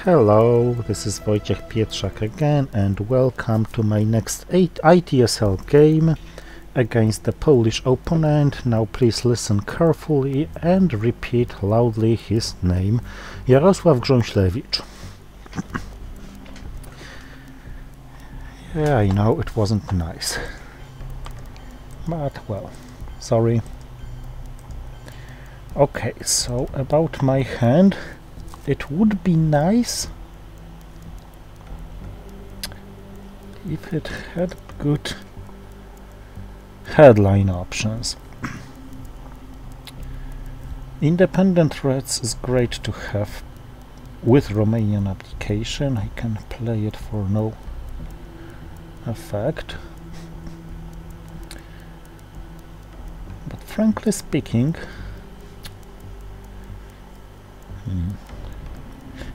Hello, this is Wojciech Pietrzak again, and welcome to my next ITSL game against the Polish opponent. Now please listen carefully and repeat loudly his name. Jarosław Grząślewicz. Yeah, I know it wasn't nice. But, well, sorry. Okay, so about my hand. It would be nice if it had good headline options. Independent threats is great to have with Romanian application. I can play it for no effect. But frankly speaking,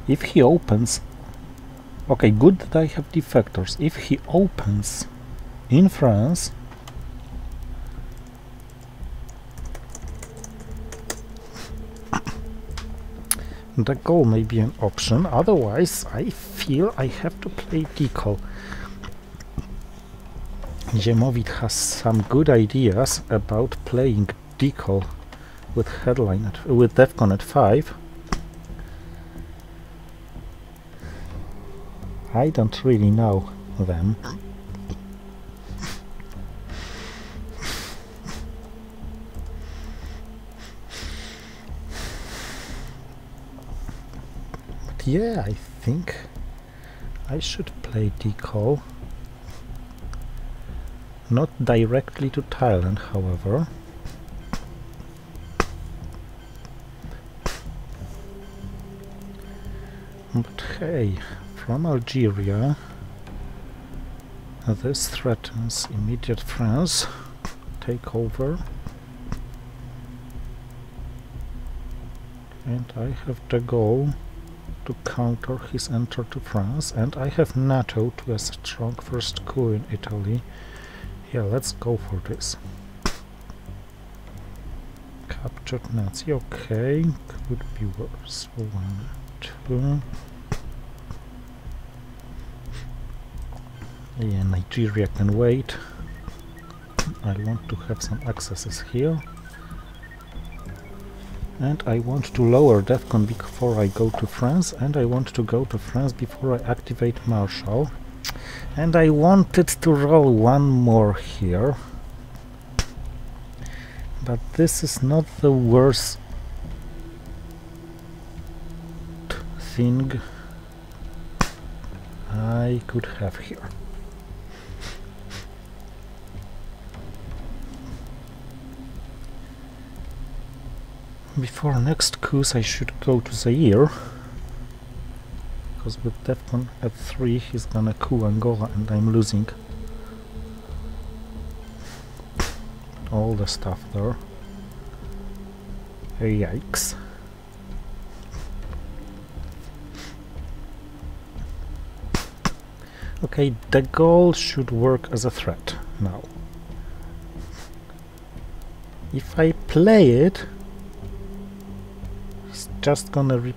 if he opens... Okay, good that I have defectors. If he opens in France, the goal may be an option. Otherwise, I feel I have to play decal. Ziemowit has some good ideas about playing decal with headline with Defcon at 5. I don't really know them. But yeah, I think I should play decal. Not directly to Thailand, however. But hey, from Algeria, this threatens immediate France takeover, and I have the goal to counter his enter to France, and I have NATO to a strong first coup in Italy. Yeah, let's go for this. Captured Nazi, okay, could be worse. 1, 2. Yeah, Nigeria can wait. I want to have some accesses here. And I want to lower Defcon before I go to France, and I want to go to France before I activate Marshall. And I wanted to roll one more here. But this is not the worst thing I could have here. Before next coups I should go to Zaire, because with Defcon at 3 he's gonna coup Angola and I'm losing all the stuff there. Yikes. Okay, the goal should work as a threat now. If I play it, just gonna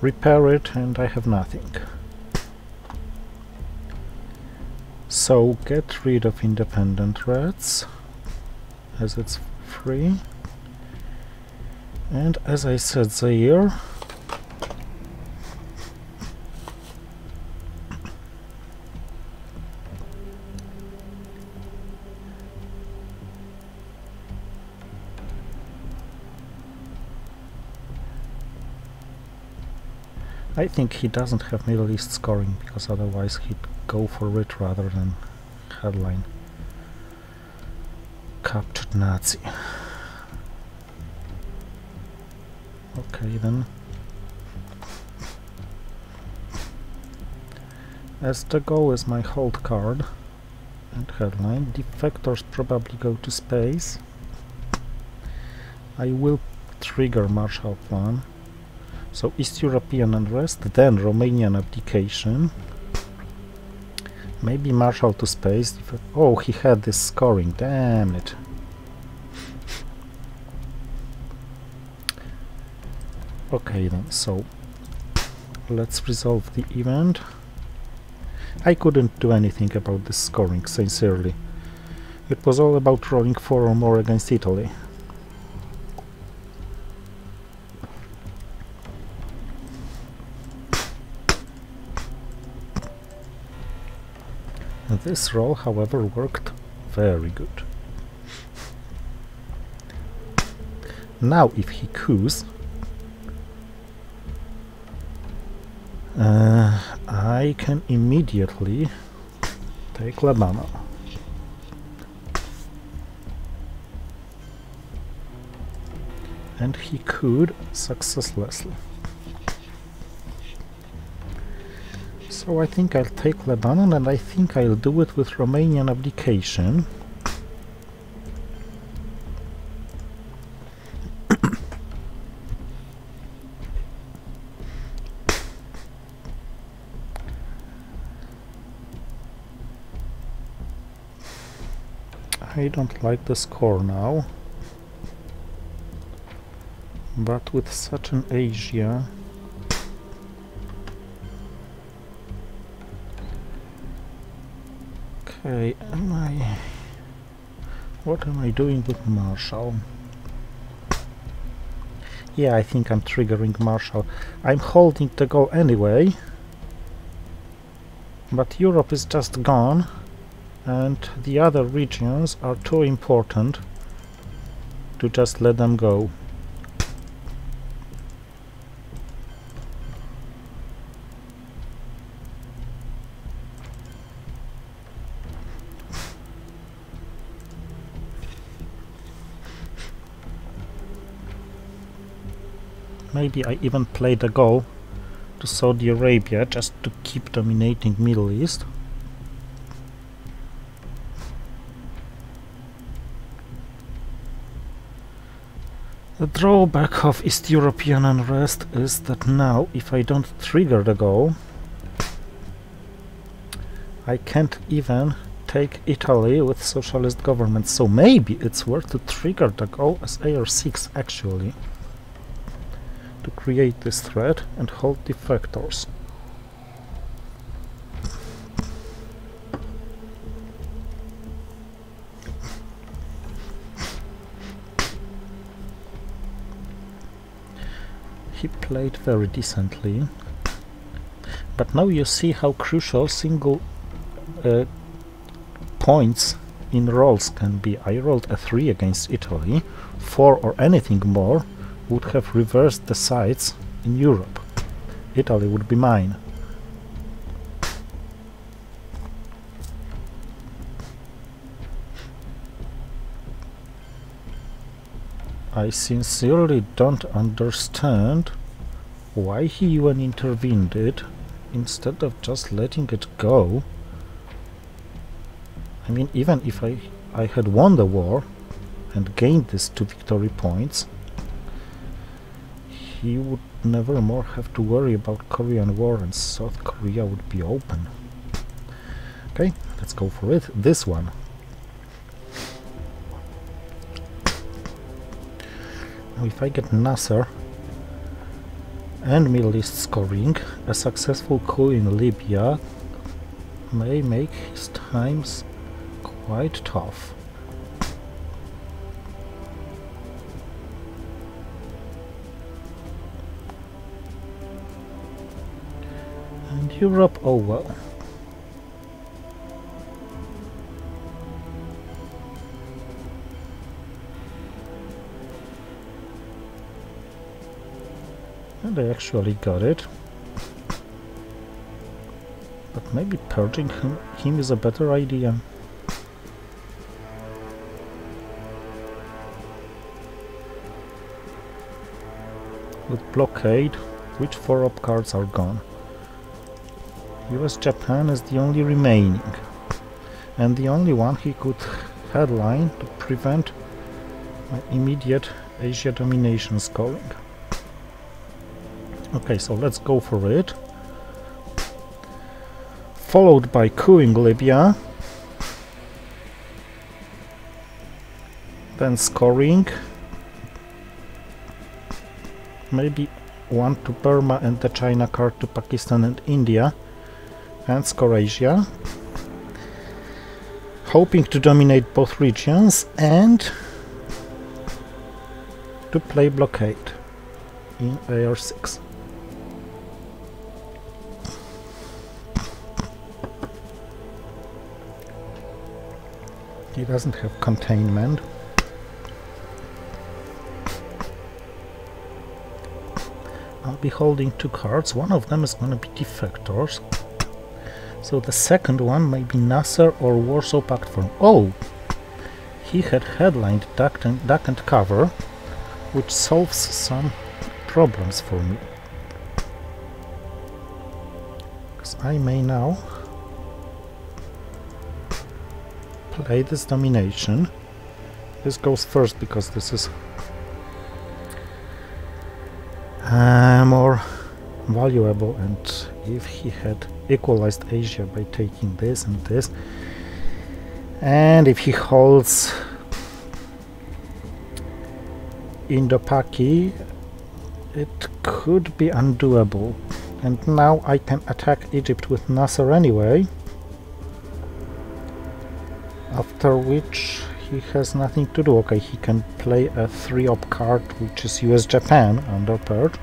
repair it and I have nothing. So get rid of independent threats as it's free, and as I said, Zaire. I think he doesn't have Middle East scoring, because otherwise he'd go for it rather than headline. Captured Nazi. Okay then. As the goal is my hold card and headline, defectors probably go to space. I will trigger Marshall Plan. So East European unrest, then Romanian abdication. Maybe Marshall to space. Oh, he had this scoring, damn it. Okay then, so let's resolve the event. I couldn't do anything about this scoring, sincerely. It was all about rolling 4 or more against Italy. This roll, however, worked very good. Now, if he coups, I can immediately take Lebanon. And he could successlessly. So I think I'll take Lebanon, and I think I'll do it with Romanian abdication. I don't like the score now, but with such an Asia, okay, what am I doing with Marshall? Yeah, I think I'm triggering Marshall. I'm holding the goal anyway, but Europe is just gone, and the other regions are too important to just let them go. Maybe I even played a goal to Saudi Arabia just to keep dominating Middle East. The drawback of East European unrest is that now, if I don't trigger the goal, I can't even take Italy with socialist government, so maybe it's worth to trigger the goal as AR6 actually, to create this threat and hold defectors. He played very decently, but now you see how crucial single points in rolls can be. I rolled a 3 against Italy. 4 or anything more would have reversed the sides in Europe. Italy would be mine. I sincerely don't understand why he even intervened it instead of just letting it go. I mean, even if I had won the war and gained these 2 victory points, he would never more have to worry about Korean War and South Korea would be open. Okay, let's go for it. This one. Now if I get Nasser and Middle East scoring, a successful coup in Libya may make his times quite tough. And Europe, oh well. And I actually got it. But maybe purging him is a better idea. With blockade, which 4-up cards are gone? US-Japan is the only remaining, and the only one he could headline to prevent my immediate Asia domination scoring. Okay, so let's go for it. Followed by coups in Libya, then scoring, maybe one to Burma and the China card to Pakistan and India, and Scorasia, hoping to dominate both regions and to play blockade in AR6. He doesn't have containment. I'll be holding two cards. One of them is going to be defectors. So the second one may be Nasser or Warsaw Pact form. Oh! He had headlined duck and cover, which solves some problems for me. Because I may now play this domination. This goes first because this is more valuable, and if he had equalized Asia by taking this and this, and if he holds Indo-Paki, it could be undoable. And now I can attack Egypt with Nasser anyway, after which he has nothing to do. Okay, he can play a 3-op card, which is US-Japan under paired,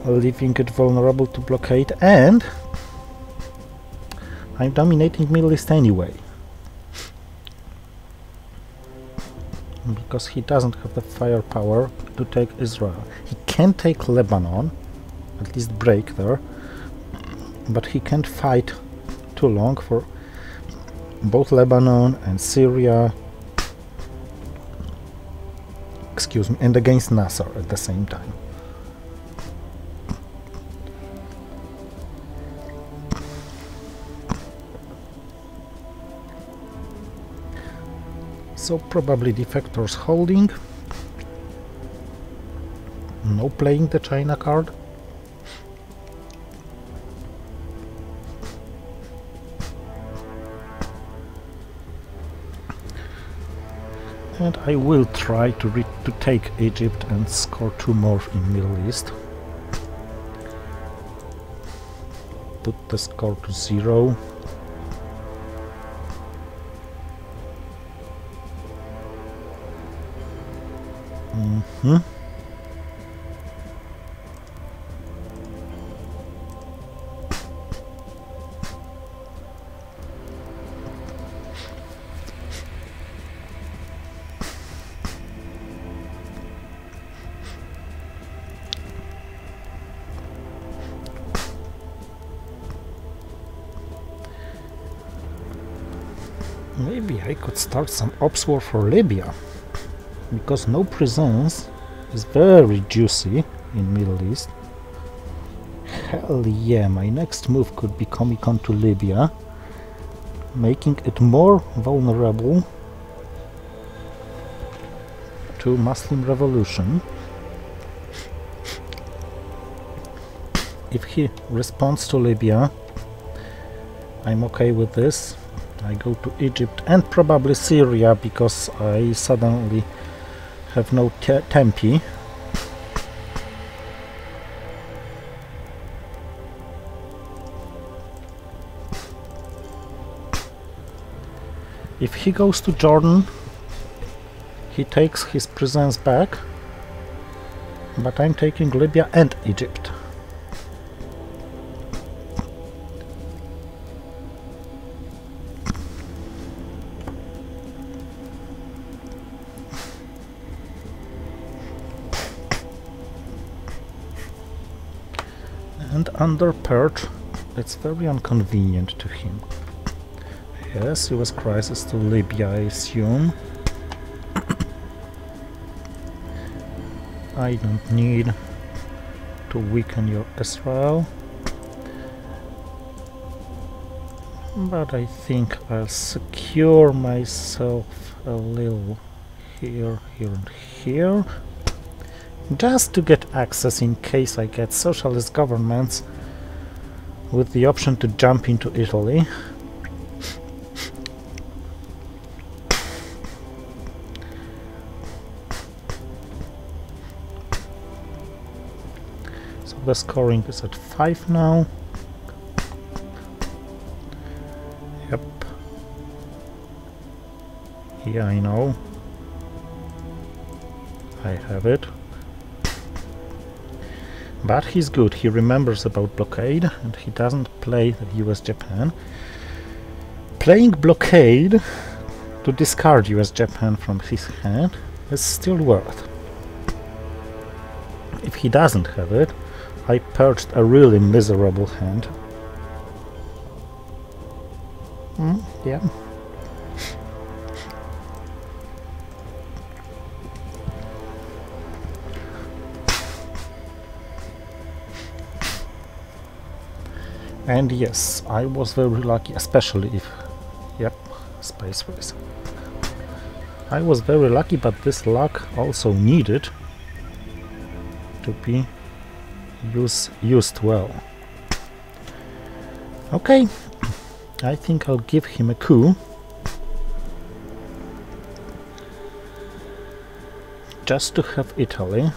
leaving it vulnerable to blockade, and I'm dominating Middle East anyway, because he doesn't have the firepower to take Israel. He can take Lebanon, at least break there, but he can't fight too long for both Lebanon and Syria, excuse me, and against Nasser at the same time. So probably defectors holding, no playing the China card. And I will try to take Egypt and score 2 more in Middle East. Put the score to 0. Maybe I could start some ops war for Libya, because no presence is very juicy in Middle East. Hell yeah, my next move could be Comicon to Libya, making it more vulnerable to Muslim revolution. If he responds to Libya, I'm okay with this. I go to Egypt and probably Syria, because I suddenly have no tempi. If he goes to Jordan, he takes his presence back, but I'm taking Libya and Egypt. And under paired, it's very inconvenient to him. Yes, US crisis to Libya, I assume. I don't need to weaken your Israel, but I think I'll secure myself a little here, here and here, just to get access in case I get socialist governments with the option to jump into Italy. So the scoring is at 5 now. Yep. Yeah, I know. I have it. But he's good. He remembers about blockade and he doesn't play the US-Japan. Playing blockade to discard US-Japan from his hand is still worth. If he doesn't have it, I perched a really miserable hand. Yeah. And yes, I was very lucky, especially if... Yep, space race. I was very lucky, but this luck also needed to be used well. Okay, I think I'll give him a coup. Just to have Italy.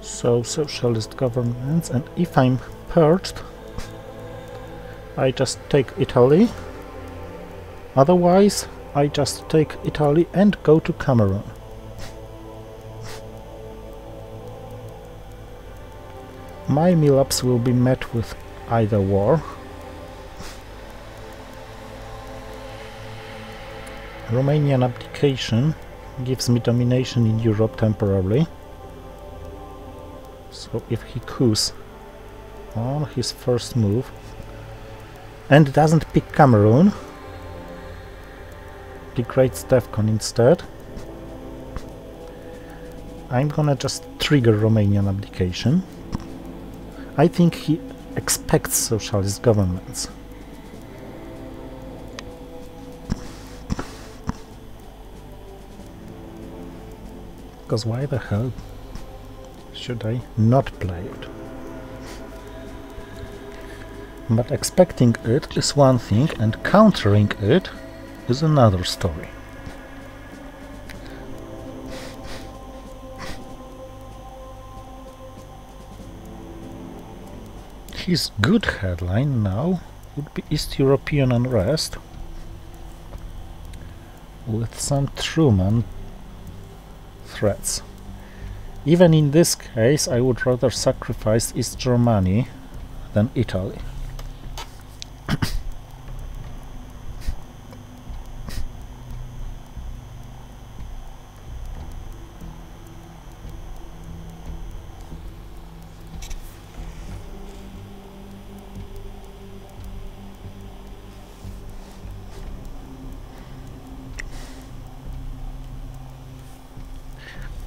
So, socialist governments, and if I'm purged, I just take Italy. Otherwise, I just take Italy and go to Cameroon. My meal-ups will be met with either war. Romanian abdication gives me domination in Europe temporarily. So if he coups on his first move and doesn't pick Cameroon, degrades DEFCON instead, I'm gonna just trigger Romanian abdication. I think he expects socialist governments. Because why the hell should I not play it? But expecting it is one thing, and countering it is another story. His good headline now would be East European unrest with some Truman threats. Even in this case, I would rather sacrifice East Germany than Italy.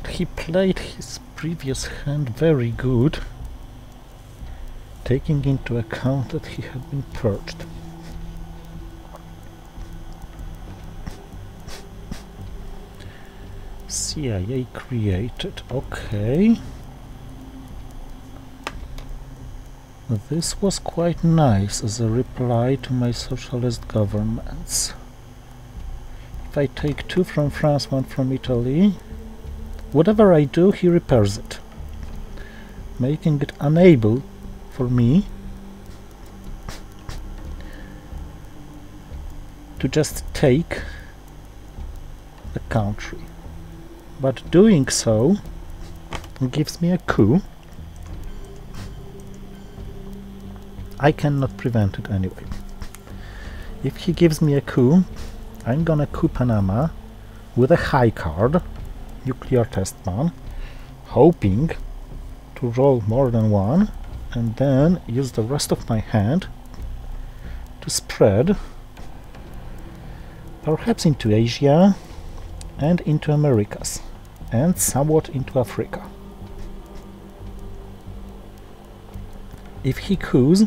He played his previous hand very good, taking into account that he had been purged. CIA created, okay. This was quite nice as a reply to my socialist governments. If I take 2 from France, 1 from Italy, whatever I do, he repairs it, making it unable for me to just take the country. But doing so gives me a coup. I cannot prevent it anyway. If he gives me a coup, I'm gonna coup Panama with a high card, nuclear test ban, hoping to roll more than 1 and then use the rest of my hand to spread perhaps into Asia and into Americas and somewhat into Africa. If he coups,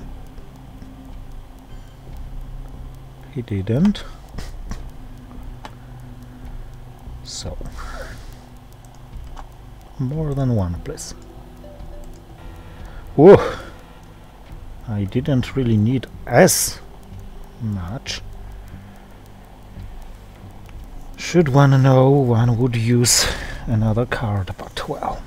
he didn't, so more than 1 please. Whoa! I didn't really need as much Should one know, one would use another card, but well.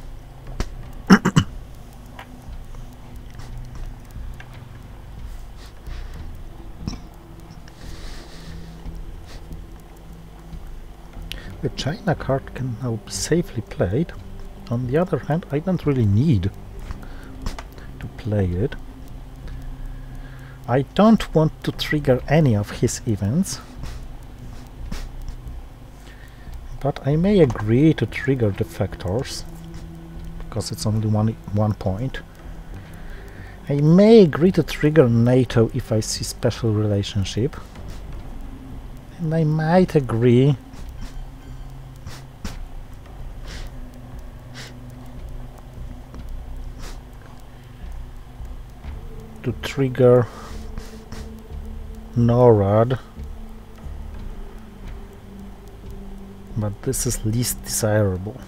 The China card can now be safely played. On the other hand, I don't really need to play it. I don't want to trigger any of his events, but I may agree to trigger the factors, because it's only one point. I may agree to trigger NATO if I see special relationship, and I might agree to trigger NORAD, but this is least desirable.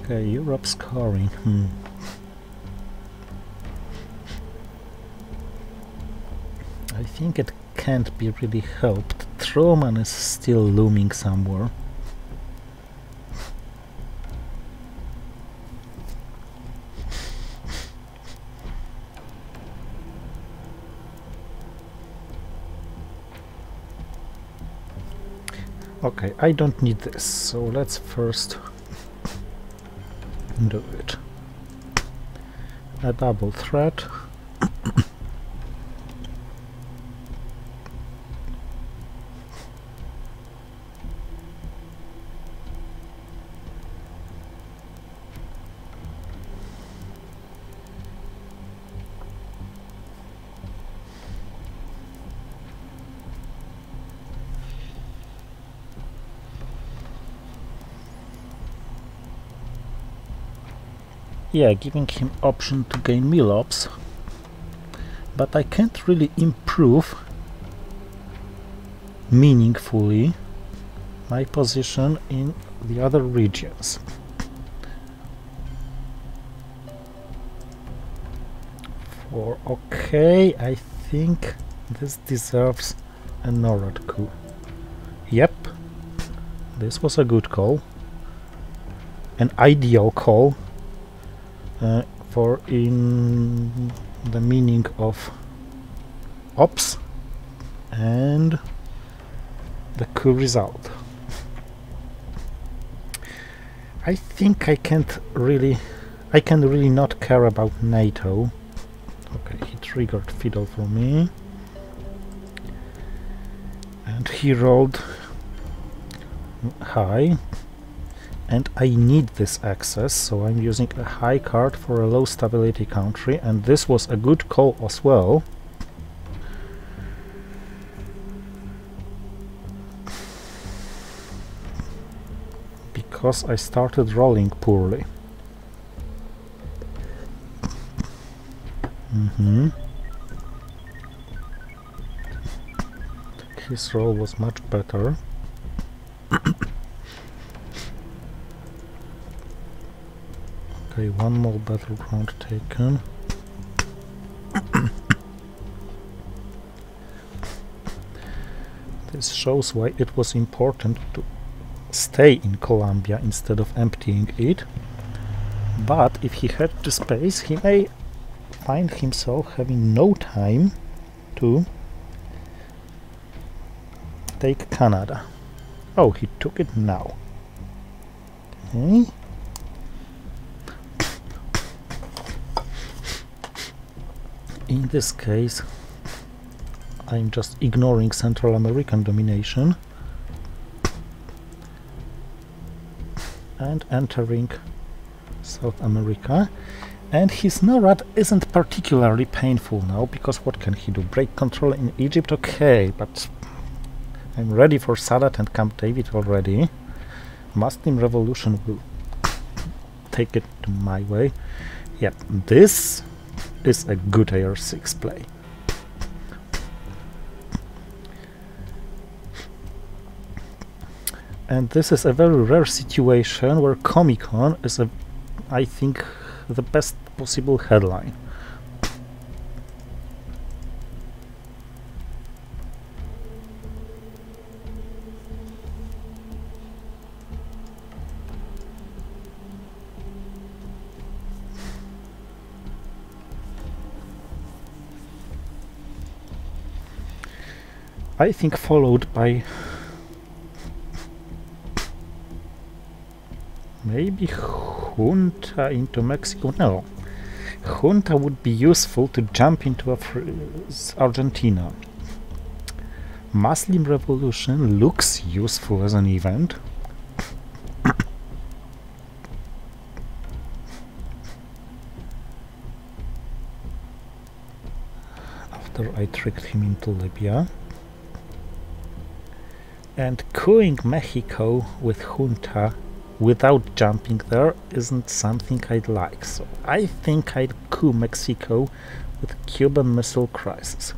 Okay, Europe scoring. I think it can't be really helped. Truman is still looming somewhere. Okay, I don't need this, so let's first do it. A double threat. Yeah, giving him option to gain Milops, but I can't really improve meaningfully my position in the other regions. Okay, I think this deserves a NORAD coup. Yep, this was a good call, an ideal call. For in the meaning of ops and the coup result. I think I can really not care about NATO. Okay, he triggered Fiddle for me, and he rolled high. And I need this access, so I'm using a high card for a low stability country, and this was a good call as well. Because I started rolling poorly. His roll was much better. Okay, one more battleground taken. This shows why it was important to stay in Colombia instead of emptying it. But if he had the space, he may find himself having no time to take Canada. Oh, he took it now. Okay. In this case, I'm just ignoring Central American domination and entering South America. And his NORAD isn't particularly painful now, because what can he do? Break control in Egypt? Okay, but I'm ready for Sadat and Camp David already. Muslim Revolution will take it to my way. Yep, this is a good AR6 play. And this is a very rare situation where Comic-Con is, I think, the best possible headline. I think followed by maybe junta into Mexico. No, junta would be useful to jump into Argentina. Muslim revolution looks useful as an event. After I tricked him into Libya. And couing Mexico with junta without jumping there isn't something I'd like, so I think I'd coup Mexico with Cuban Missile Crisis.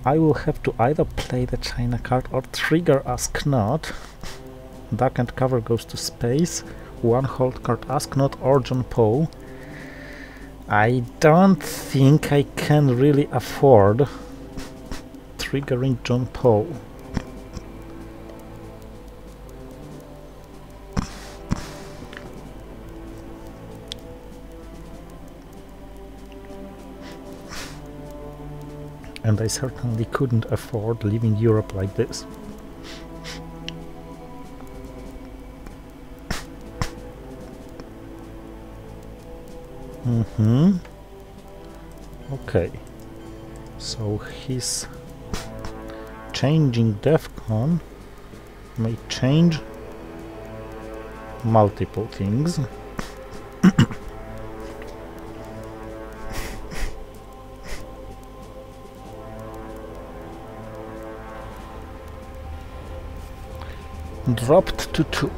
I will have to either play the China card or trigger Ask Not. Duck and cover goes to space. One hold card Ask Not or John Paul. I don't think I can really afford triggering John Paul. And I certainly couldn't afford leaving Europe like this. Okay. So his changing DEFCON may change multiple things. Dropped to 2.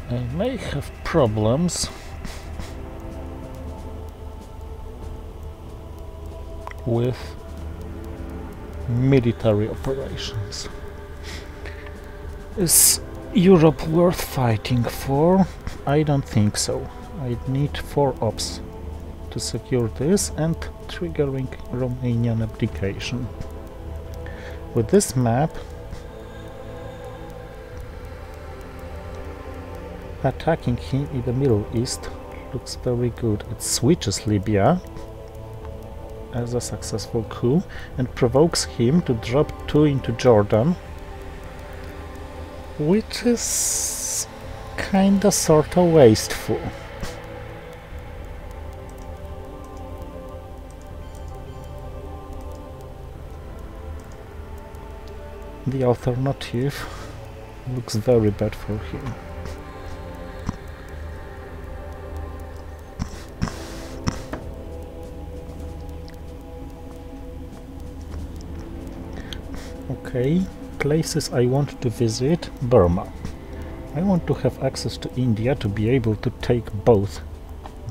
I may have problems with military operations. Is Europe worth fighting for? I don't think so. I'd need 4 ops to secure this and triggering Romanian abdication. With this map, attacking him in the Middle East looks very good. It switches Libya as a successful coup and provokes him to drop 2 into Jordan, which is kinda sorta wasteful. The alternative looks very bad for him. Okay, places I want to visit: Burma. I want to have access to India to be able to take both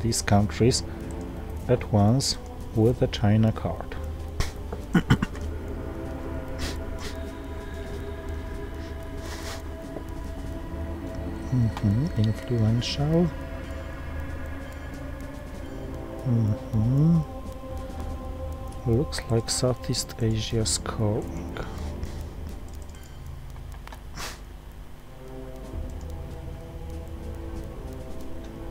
these countries at once with a China card. Influential. Looks like Southeast Asia scoring.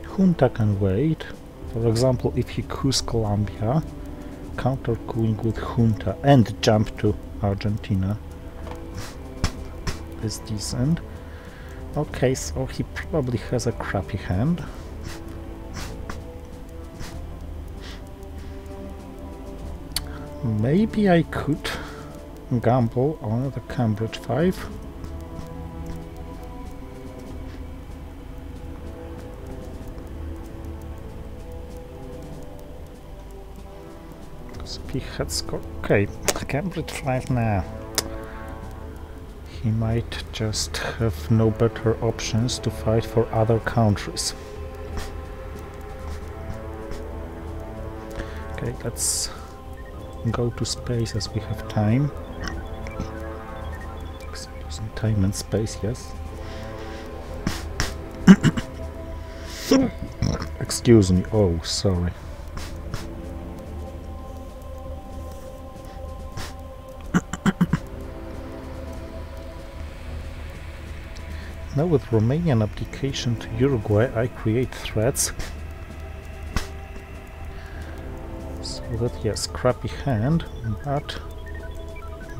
Junta can wait. For example, if he coups Colombia, counter couing with Junta and jump to Argentina is decent. Okay, so he probably has a crappy hand. Maybe I could gamble on the Cambridge 5. He had scored. Okay, Cambridge 5 now. He might just have no better options to fight for other countries. Okay, let's go to space as we have time. Using time and space, yes. Excuse me, oh, sorry. Now with Romanian abdication to Uruguay, I create threats. So that, yes, crappy hand, but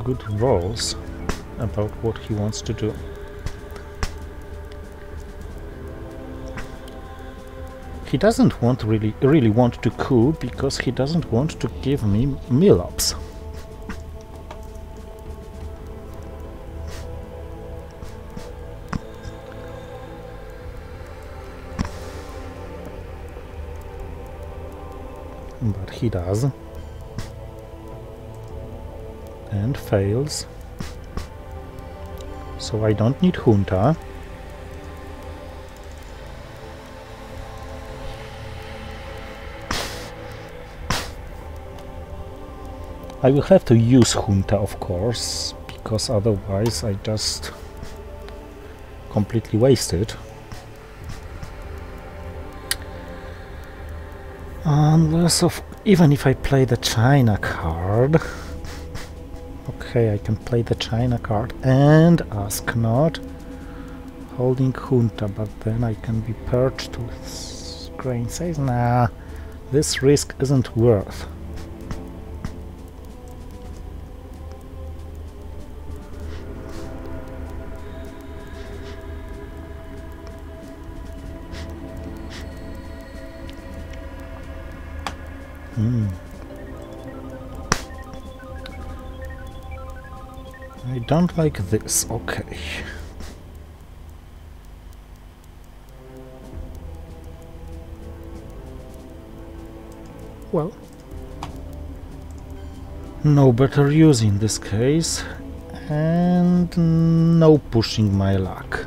good rolls about what he wants to do. He doesn't want really want to coup because he doesn't want to give me mill-ups. But he does. And fails. So I don't need junta. I will have to use junta, of course, because otherwise I just completely waste it. Unless even if I play the China card. Okay, I can play the China card and ask not holding junta, but then I can be perched with grain size. Nah, this risk isn't worth. I don't like this, okay. Well, no better use in this case, and no pushing my luck.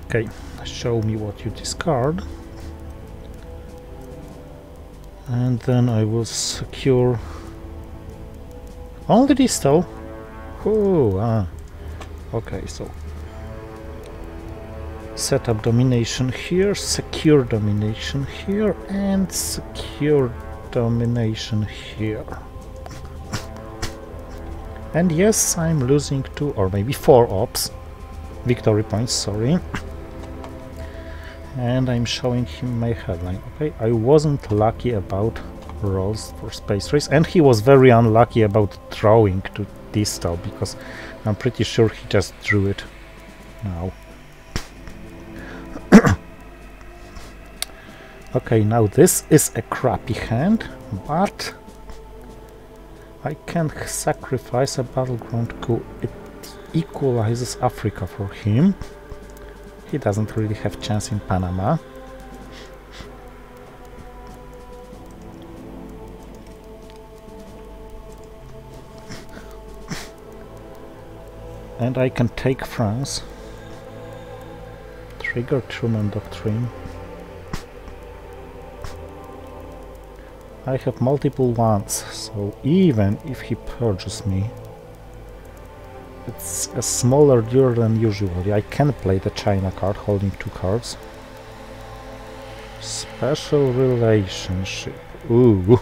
Okay, show me what you discard. And then I will secure only this though. Oh, okay, so set up domination here, secure domination here, and secure domination here. And yes, I'm losing 2 or maybe 4 ops, victory points, sorry. And I'm showing him my headline. Okay, I wasn't lucky about rolls for space race, and he was very unlucky about drawing to distal, because I'm pretty sure he just drew it now. Okay, now this is a crappy hand, but I can sacrifice a battleground coup. It equalizes Africa for him. He doesn't really have chance in Panama. And I can take France. Trigger Truman Doctrine. I have multiple ones, so even if he purges me, it's a smaller deal than usually. I can play the China card, holding 2 cards. Special relationship. Ooh.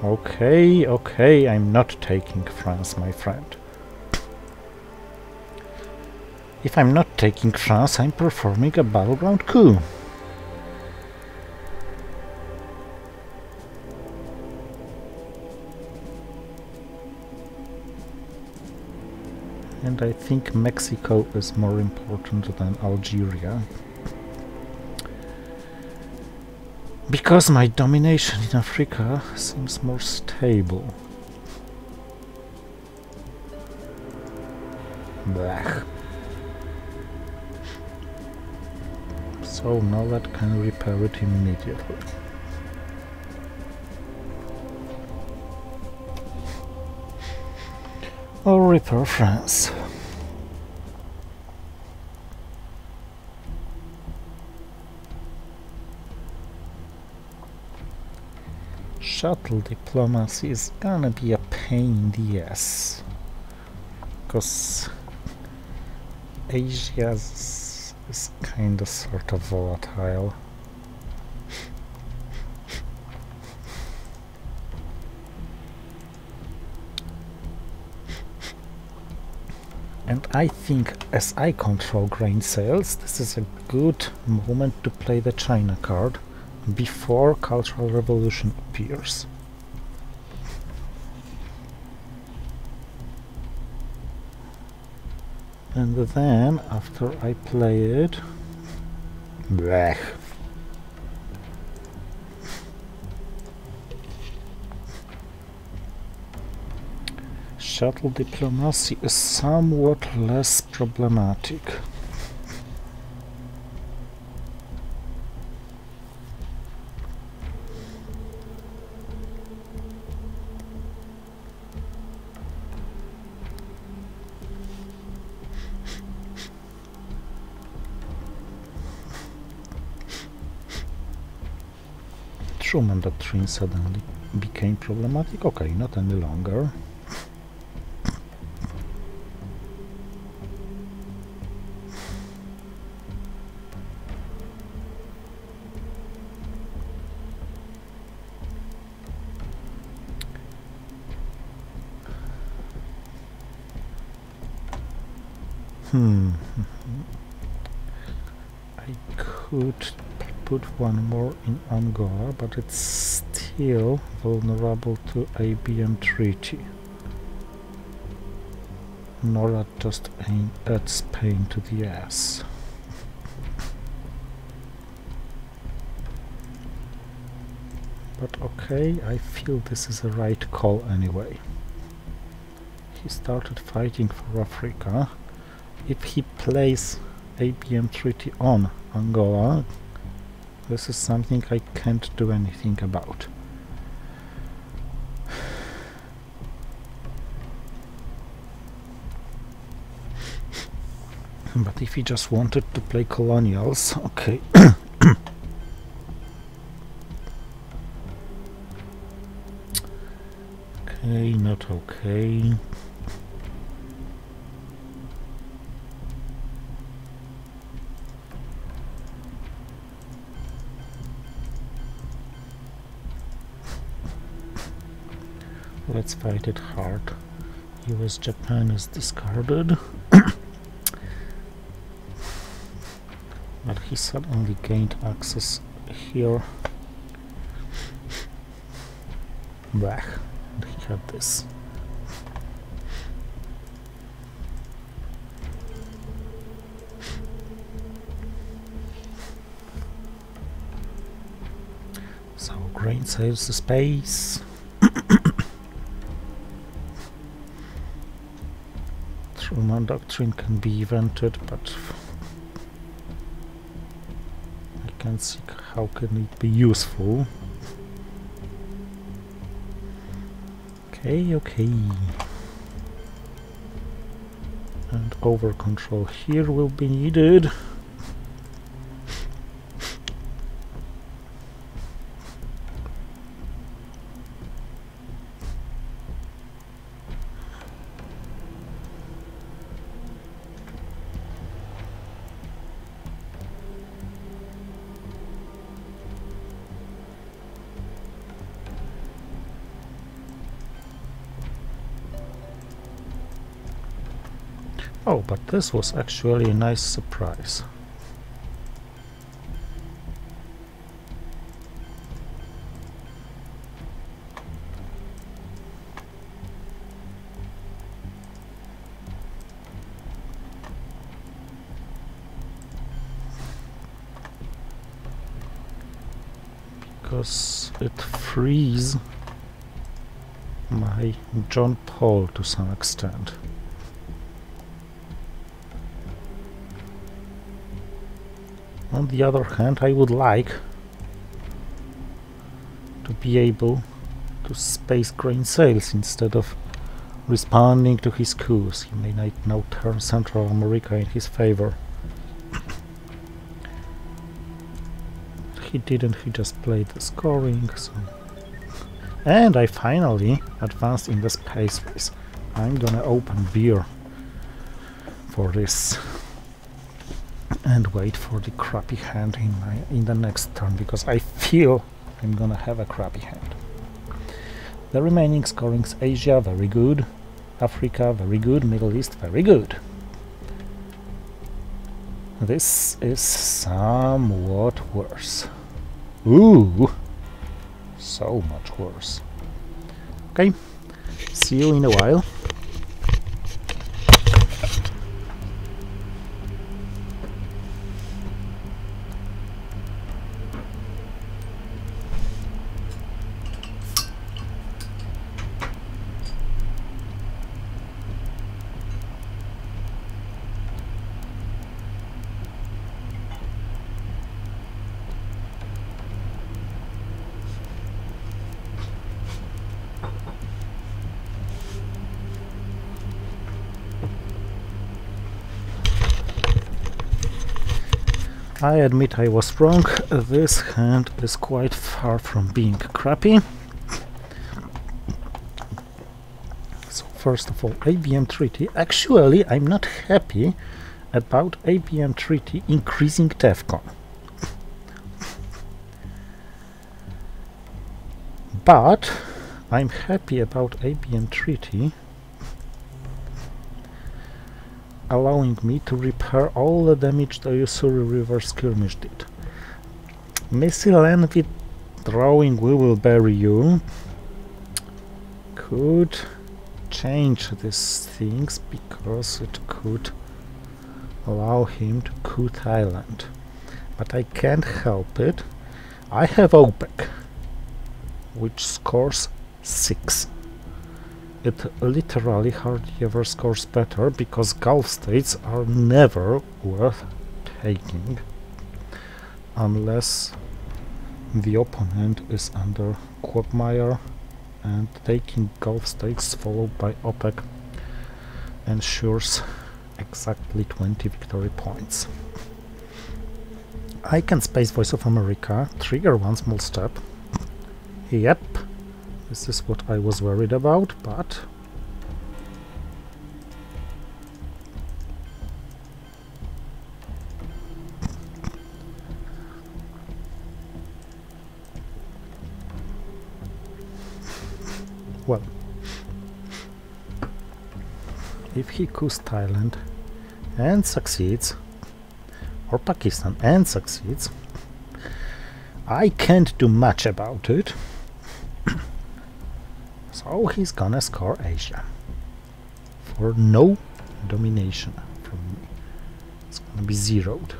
Okay, okay, I'm not taking France, my friend. If I'm not taking France, I'm performing a battleground coup. And I think Mexico is more important than Algeria. Because my domination in Africa seems more stable. Blech. So now that can repair it immediately. Or repair France. Shuttle diplomacy is gonna be a pain in the ass, because Asia is kinda sort of volatile. And I think, as I control grain sales, this is a good moment to play the China card before Cultural Revolution appears. And then, after I play it... Blech. Shuttle diplomacy is somewhat less problematic. Truman doctrine suddenly became problematic. Okay, not any longer. I could put one more in Angola, but it's still vulnerable to ABM treaty. Nora just adds pain to the ass. But okay, I feel this is a right call anyway. He started fighting for Africa. If he plays ABM treaty on Angola, this is something I can't do anything about. But if he just wanted to play colonials, okay. Okay, not okay. Let's fight it hard. US-Japan is discarded. But he suddenly gained access here. Blech. And he had this. So grain saves the space. Truman doctrine can be evented, but I can't see how can it be useful. Okay. And over control here will be needed. Oh, but this was actually a nice surprise. Because it frees my John Paul to some extent. On the other hand, I would like to be able to space grain sales instead of responding to his coups. He may now turn Central America in his favor. He didn't, he just played the scoring, so... And I finally advanced in the space race. I'm gonna open beer for this and wait for the crappy hand in the next turn, because I feel I'm gonna have a crappy hand. The remaining scorings: Asia, very good; Africa, very good; Middle East, very good. This is somewhat worse. Ooh! So much worse. Okay, see you in a while. I admit I was wrong. This hand is quite far from being crappy. So first of all, ABM treaty. Actually, I'm not happy about ABM treaty increasing TEFCON. But I'm happy about ABM treaty allowing me to repair all the damage the Ussuri River skirmish did. Missile and withdrawing We Will Bury You could change these things, because it could allow him to coup Thailand. But I can't help it. I have OPEC, which scores 6. It literally hardly ever scores better, because Gulf states are never worth taking unless the opponent is under quagmire, and taking Gulf states followed by OPEC ensures exactly 20 victory points. I can space Voice of America, trigger one small step. Yep. This is what I was worried about, but well, if he coups Thailand and succeeds, or Pakistan and succeeds, I can't do much about it. So he's gonna score Asia for no domination from me. It's gonna be zeroed.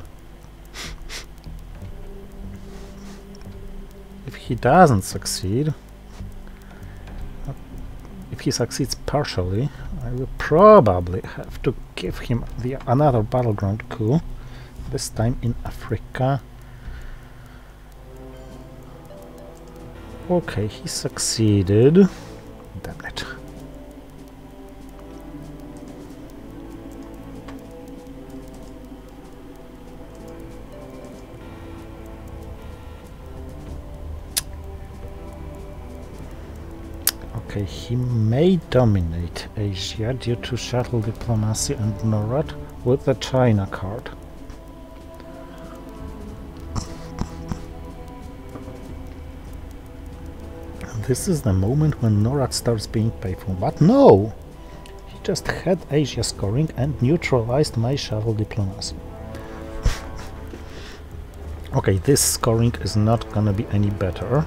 If he doesn't succeed, if he succeeds partially, I will probably have to give him another battleground coup, this time in Africa. Okay, he succeeded. Damn it. Okay, he may dominate Asia due to shuttle diplomacy and NORAD with the China card. This is the moment when NORAD starts being painful, but no! He just had Asia scoring and neutralized my shuttle diplomacy. Okay, this scoring is not gonna be any better.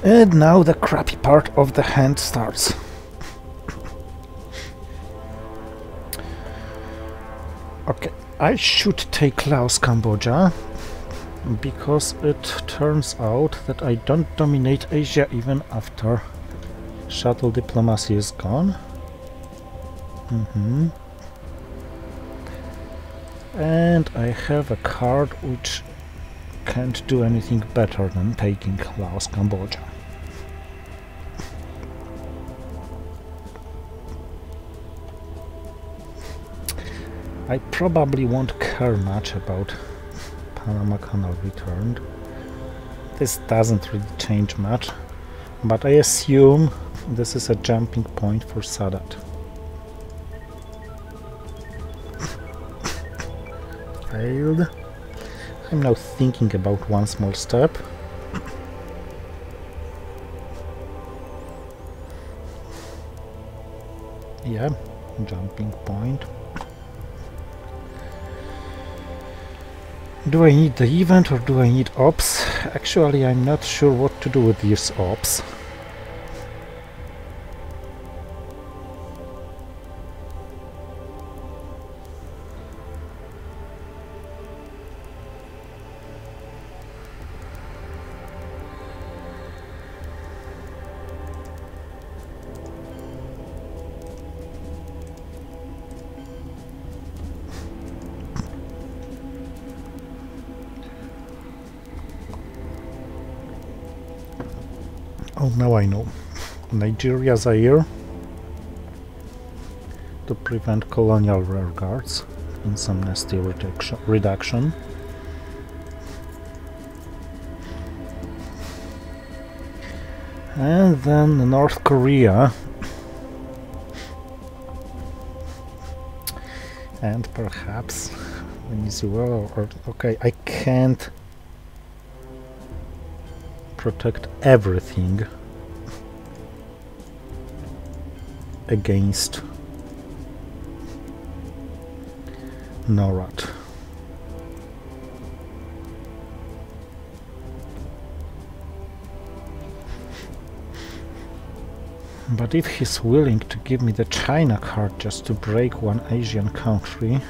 And now the crappy part of the hand starts. Okay, I should take Laos, Cambodia, because it turns out that I don't dominate Asia even after shuttle diplomacy is gone. And I have a card which can't do anything better than taking Laos, Cambodia. I probably won't care much about Panama Canal returned. This doesn't really change much, but I assume this is a jumping point for Sadat. Failed. I'm now thinking about one small step. Yeah, jumping point. Do I need the event or do I need ops? Actually, I'm not sure what to do with these ops. Oh, now I know. Nigeria, Zaire, to prevent colonial rearguards in some nasty reduction. And then North Korea. And perhaps Venezuela, or okay, I can't protect everything against NORAD. But if he's willing to give me the China card just to break one Asian country,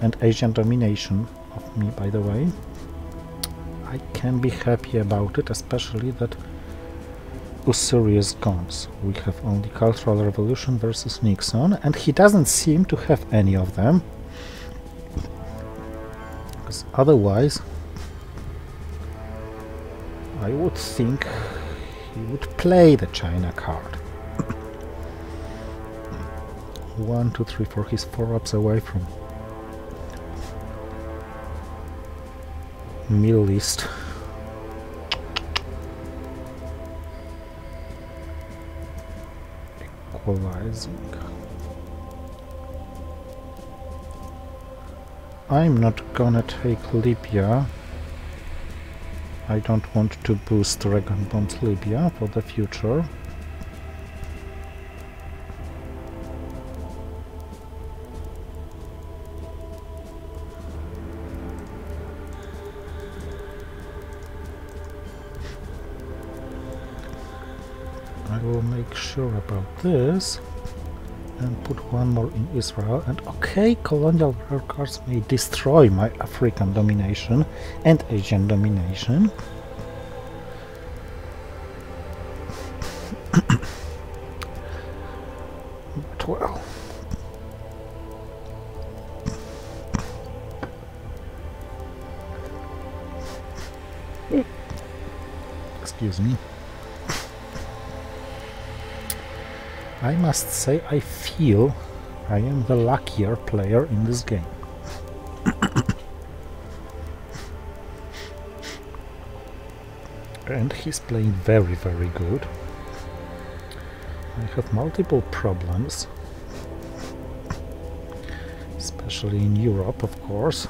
and Asian domination of me, by the way, I can be happy about it, especially that Usuri is gone. So we have only Cultural Revolution versus Nixon, and he doesn't seem to have any of them. Because otherwise, I would think he would play the China card. 1, 2, 3, 4, he's 4 ups away from Middle East. Equalizing. I'm not gonna take Libya. I don't want to boost Dragon Bombs Libya for the future. I will make sure about this and put one more in Israel. And okay, colonial rearguards may destroy my African domination and Asian domination. But well, excuse me. I must say I feel I am the luckier player in this game. And he's playing very, very good. I have multiple problems, especially in Europe, of course,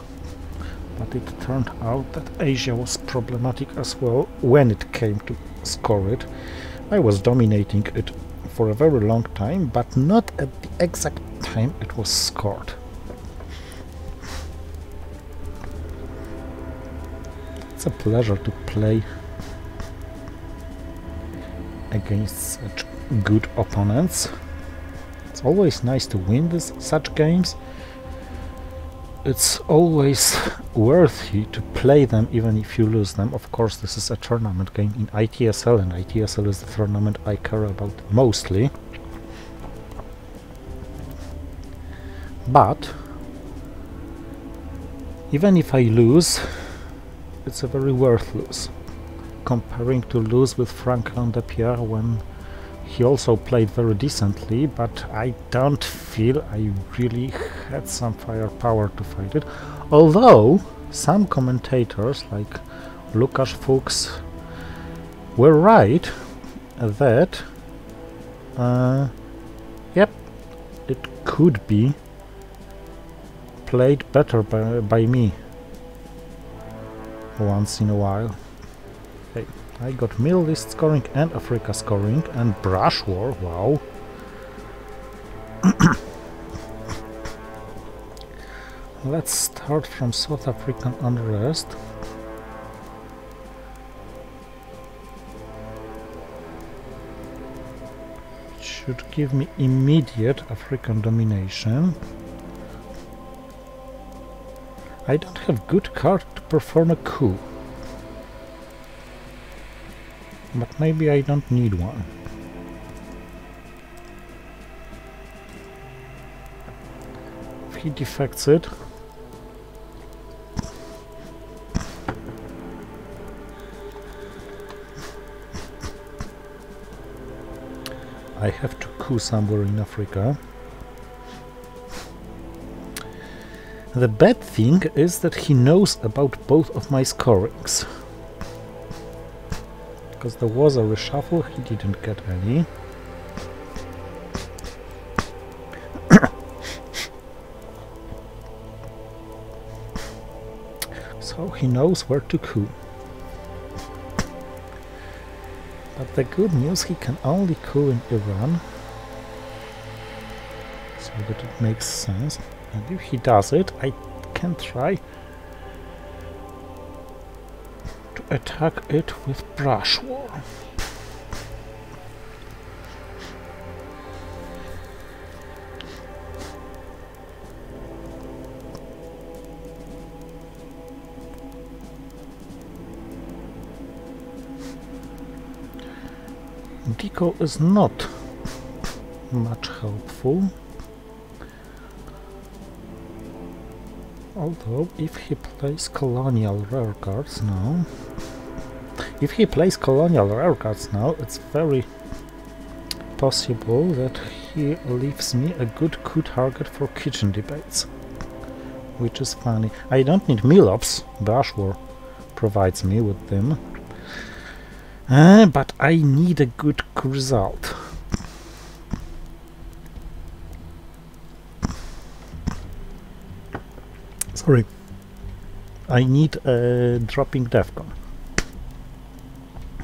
but it turned out that Asia was problematic as well when it came to score it. I was dominating it for a very long time, but not at the exact time it was scored. It's a pleasure to play against such good opponents. It's always nice to win such games. It's always worthy to play them even if you lose them. Of course, this is a tournament game in ITSL, and ITSL is the tournament I care about mostly. But Even if I lose, it's a very worth lose, comparing to lose with Franklin de Pierre when he also played very decently, but I don't feel I really had some firepower to fight it. Although some commentators like Lukasz Fuchs were right that yep, it could be played better by me once in a while. Hey, I got Middle East scoring and Africa scoring and Brush War, wow. Let's start from South African unrest. Should give me immediate African domination. I don't have good card to perform a coup, but maybe I don't need one. If he defects it, I have to coup somewhere in Africa. The bad thing is that he knows about both of my scorings. Because there was a reshuffle, he didn't get any. So he knows where to coup. But the good news, he can only coup in Iran. So that it makes sense. And if he does it, I can try to attack it with Brush War. Deco is not much helpful. Although, if he plays colonial rearguards now... If he plays colonial rearguards now, it's very possible that he leaves me a good coup target for kitchen debates. Which is funny. I don't need Milops, Brush War provides me with them. But I need a good result. Sorry. I need dropping Defcon.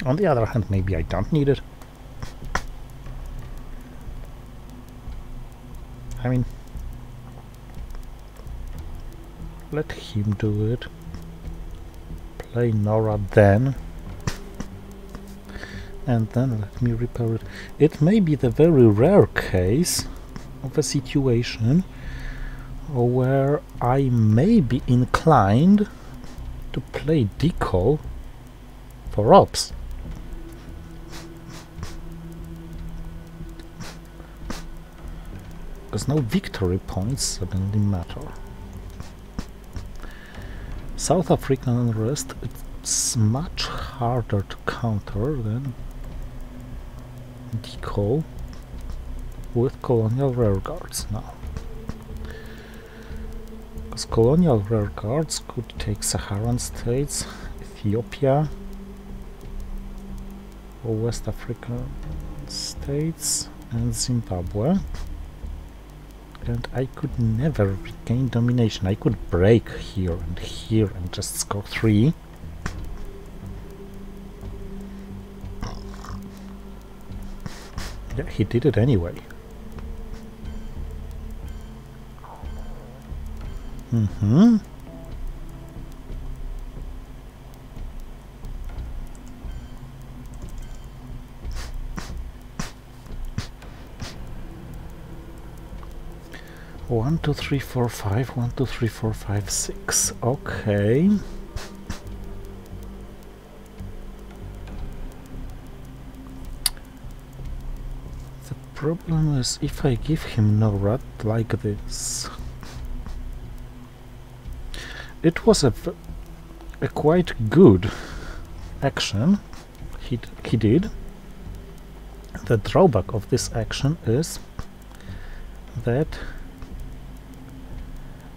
On the other hand, maybe I don't need it. I mean, let him do it. Play Nora then. And then let me repair it. It may be the very rare case of a situation where I may be inclined to play decal for ops. Because no victory points suddenly matter. South African unrest, it's much harder to counter than decal with colonial rearguards now. Because colonial rearguards could take Saharan states, Ethiopia, or West African states, and Zimbabwe. And I could never regain domination. I could break here and just score 3. Yeah, he did it anyway. Mm-hmm. One, two, three, four, five. 1, 2, 3, 4, 5, 6. Okay. The problem is if I give him no rat like this, it was a quite good action he did. The drawback of this action is that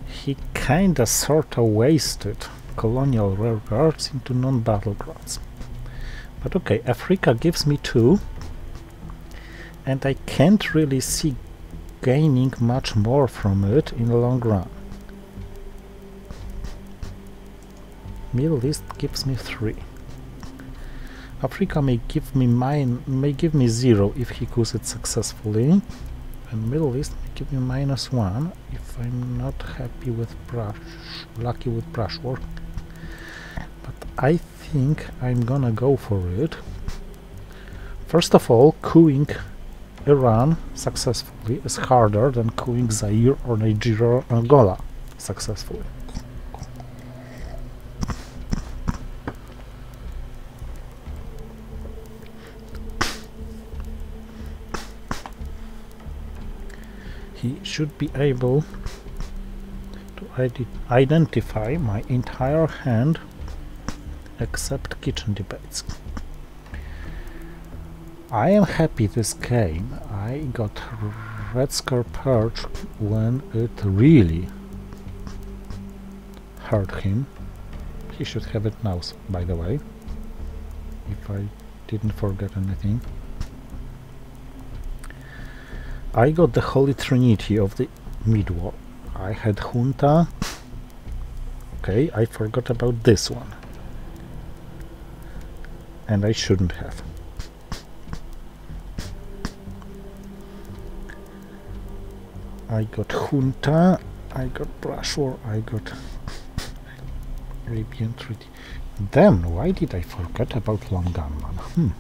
he kinda sorta wasted colonial rearguards into non-battlegrounds. But okay, Africa gives me 2, and I can't really see gaining much more from it in the long run. Middle East gives me 3. Africa may give me 0 if he coups it successfully, and Middle East may give me -1 if I'm not happy with lucky with brushwork. But I think I'm gonna go for it. First of all, coupping Iran successfully is harder than coupping Zaire or Nigeria or Angola successfully. He should be able to identify my entire hand except kitchen debates. I am happy this game. I got Red Scare Purge when it really hurt him. He should have it now, by the way, if I didn't forget anything. I got the Holy Trinity of the Mid-War. I had Junta. Okay, I forgot about this one. And I shouldn't have. I got Junta, I got Brush War, I got Arabian Treaty. Damn, why did I forget about Long Gunman?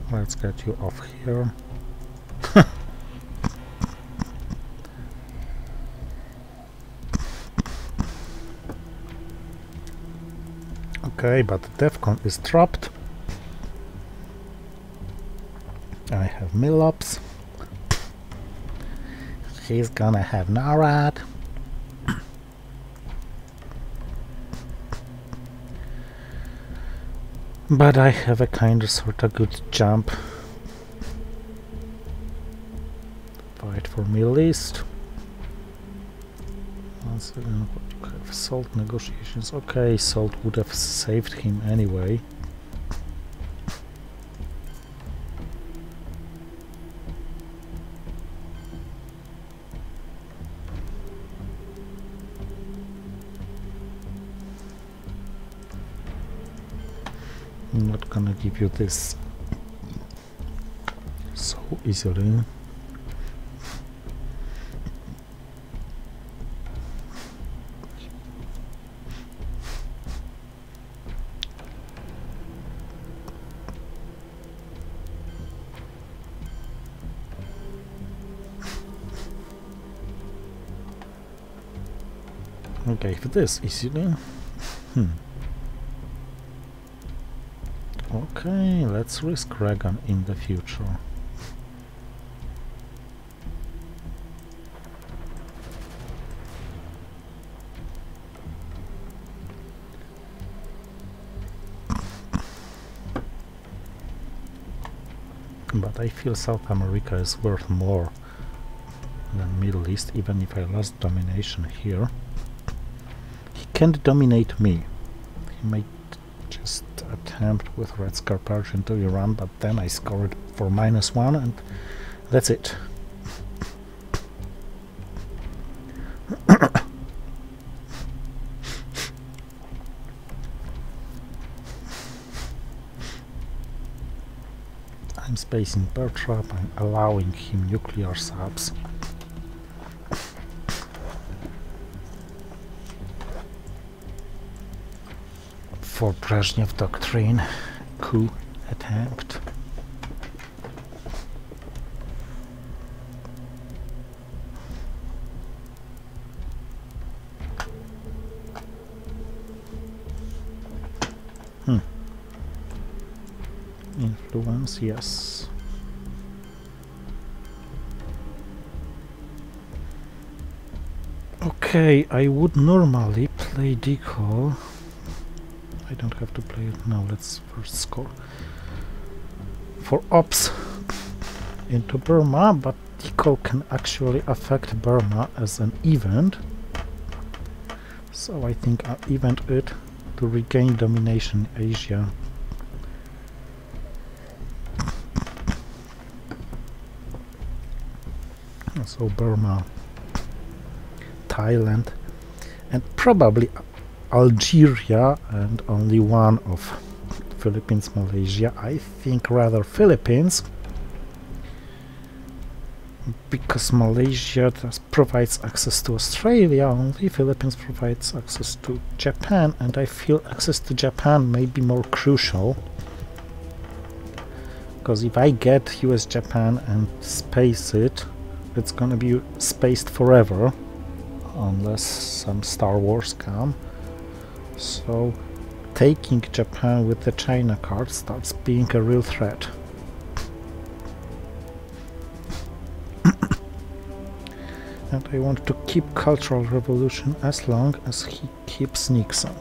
Let's get you off here. Okay, but Defcon is dropped. I have Millops. He's gonna have Narad. But I have a kind of sort of good jump. Fight for Middle East. Once again, what you have? Salt negotiations. Okay, Salt would have saved him anyway. I'm not gonna give you this so easily. Okay, for this easily. Okay, let's risk Reagan in the future. But I feel South America is worth more than Middle East, even if I lost domination here. He can't dominate me. He might just attempt with Red Scare Purge into Iran, but then I scored for -1 and that's it. I'm spacing bear trap, I'm allowing him nuclear subs. For Brezhnev doctrine coup attempt. Influence, yes. Okay, I would normally play decoy. I don't have to play it now, let's first score. For ops into Burma, but decoy can actually affect Burma as an event. So I think I'll event it to regain domination in Asia. So Burma, Thailand, and probably Algeria, and only one of Philippines, Malaysia. I think rather Philippines, because Malaysia provides access to Australia, only Philippines provides access to Japan, and I feel access to Japan may be more crucial. Because if I get US-Japan and space it, it's gonna be spaced forever, unless some Star Wars come. So taking Japan with the China card starts being a real threat. And I want to keep Cultural Revolution as long as he keeps Nixon.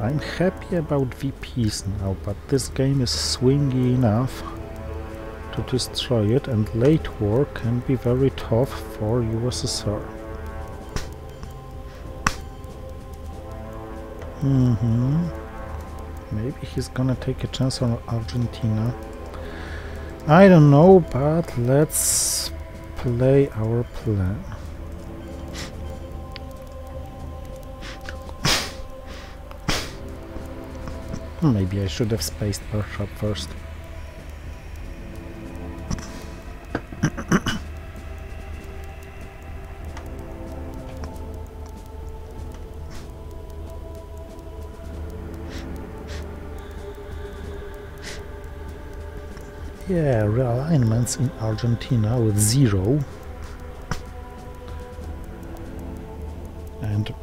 I'm happy about VPs now, but this game is swingy enough to destroy it, and late war can be very tough for USSR. Maybe he's gonna take a chance on Argentina. I don't know, but let's play our plan. Maybe I should have spaced Workshop first. Yeah, realignments in Argentina with 0. And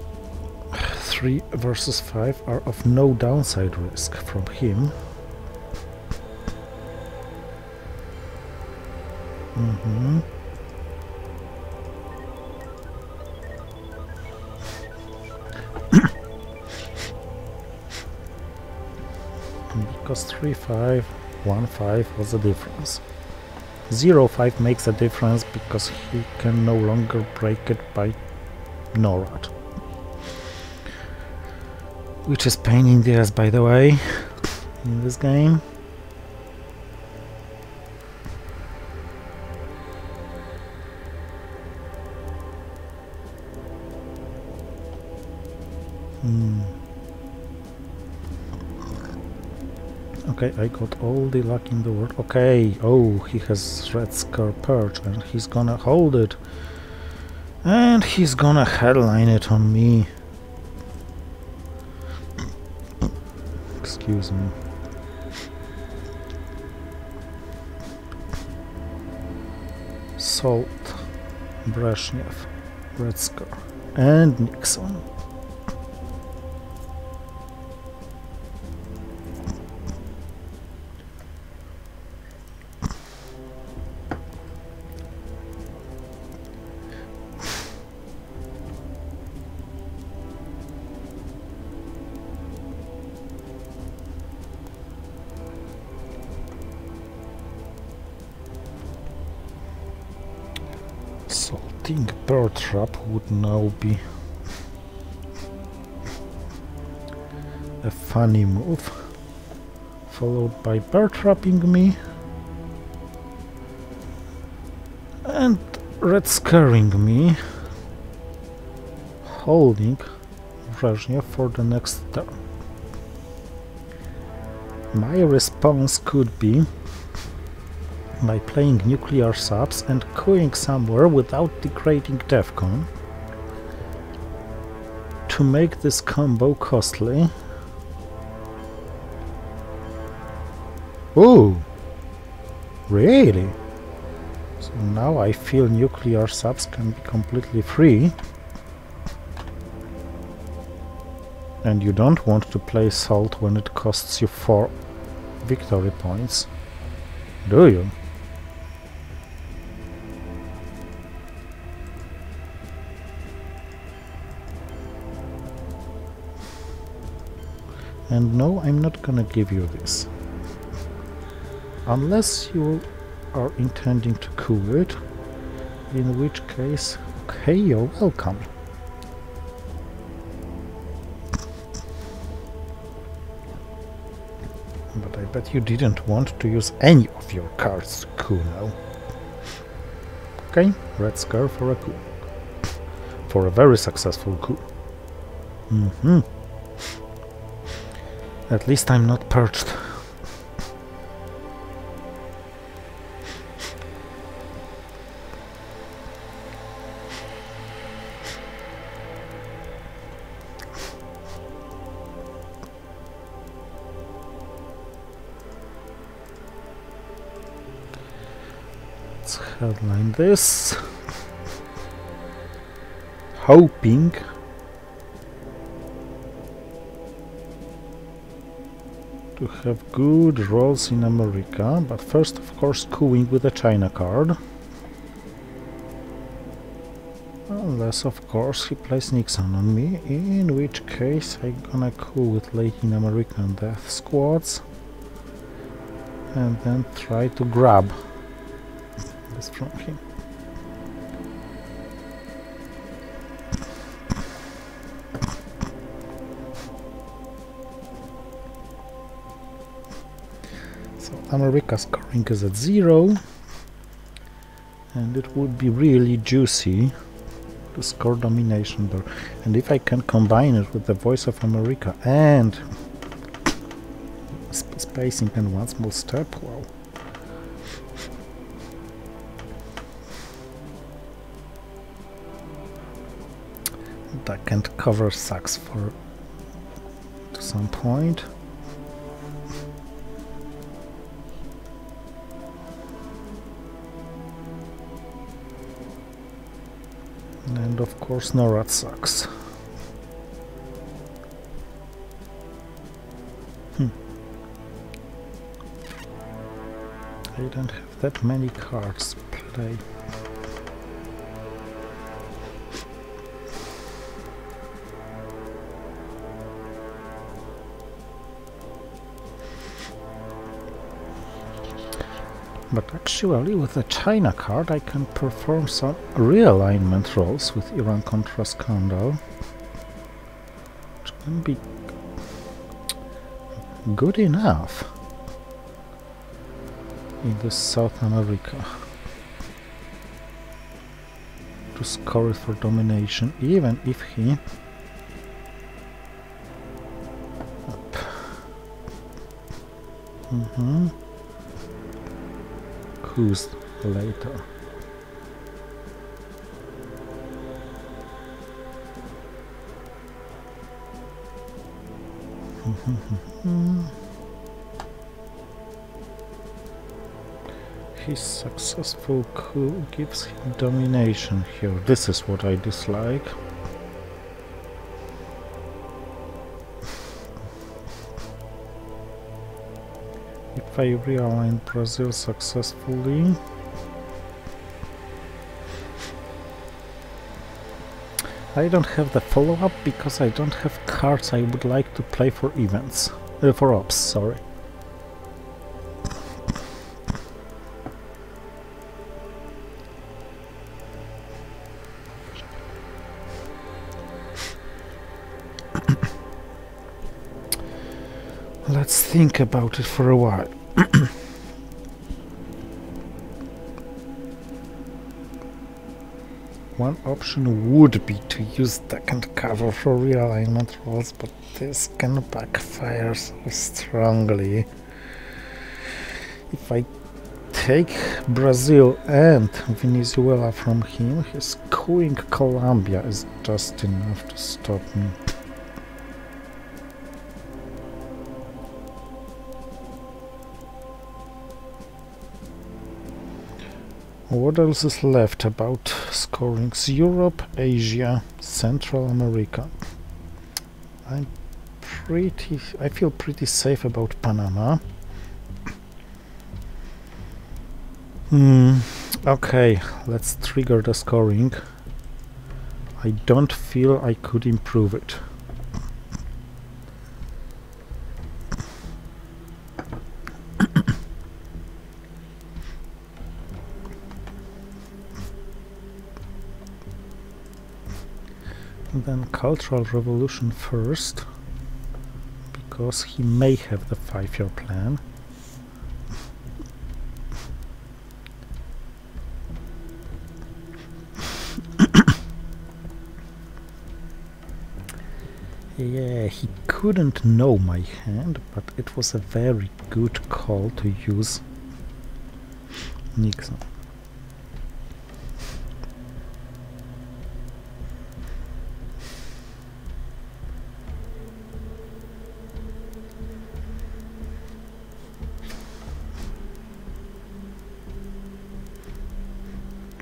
3 versus 5 are of no downside risk from him. Because 3-5, 1-5 was a difference. 0-5 makes a difference because he can no longer break it by NORAD. Which is pain in the ass, by the way, in this game. Okay, I got all the luck in the world. Okay, oh, he has Red Scare Perch and he's gonna hold it. And he's gonna headline it on me. Excuse me. Salt, Brezhnev, Red Scare, and Nixon. Salting Bear Trap would now be a funny move, followed by bear trapping me. red scaring me, holding Brezhnev for the next turn. My response could be by playing nuclear subs and queuing somewhere without degrading DEFCON to make this combo costly. Ooh! Really? So now I feel nuclear subs can be completely free. And you don't want to play Salt when it costs you 4 victory points, do you? And no, I'm not gonna give you this. Unless you are intending to coup it, in which case, okay, you're welcome. But I bet you didn't want to use any of your cards to coup now. Okay, red square for a coup. For a very successful coup. At least I'm not perched. Let's headline this. Hoping to have good rolls in America, but first of course cooing with a China card. Unless of course he plays Nixon on me, in which case I'm gonna coup with Latin American death squads and then try to grab this from him. America's scoring is at 0, and it would be really juicy to score domination there. And if I can combine it with the Voice of America and spacing and one small step, wow. That can cover sucks for to some point. And of course NORAD sucks. I don't have that many cards to play. But actually with the China card I can perform some realignment rolls with Iran-Contra scandal, which can be good enough in this South America to score it for domination, even if he coups later. His successful coup gives him domination here. This is what I dislike. If I realign Brazil successfully, I don't have the follow-up because I don't have cards I would like to play for events, for ops, sorry. Let's think about it for a while. one option would be to use deck and cover for realignment rolls, but this can backfire so strongly. If I take Brazil and Venezuela from him, his queuing Colombia is just enough to stop me. What else is left about scorings? Europe, Asia, Central America. I feel pretty safe about Panama. Okay, let's trigger the scoring. I don't feel I could improve it. Then Cultural Revolution first, because he may have the 5-year plan. Yeah, he couldn't know my hand, but it was a very good call to use Nixon.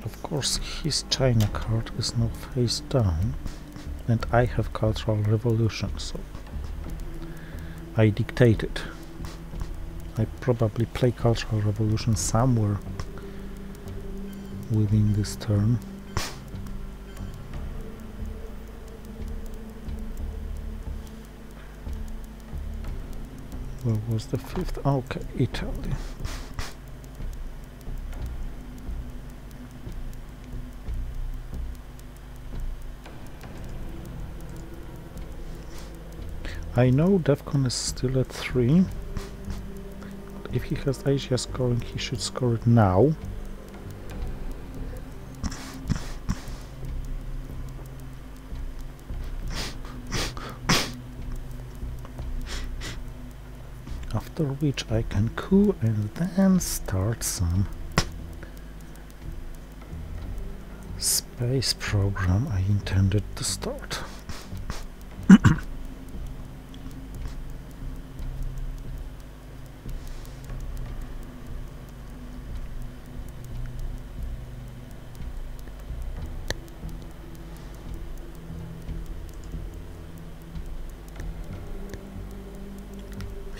Of course, his China card is now face down, and I have Cultural Revolution, so I dictate it. I probably play Cultural Revolution somewhere within this turn. Where was the 5th? Okay, Italy. I know DEFCON is still at 3, but if he has Asia scoring, he should score it now. After which I can coup and then start some space program I intended to start.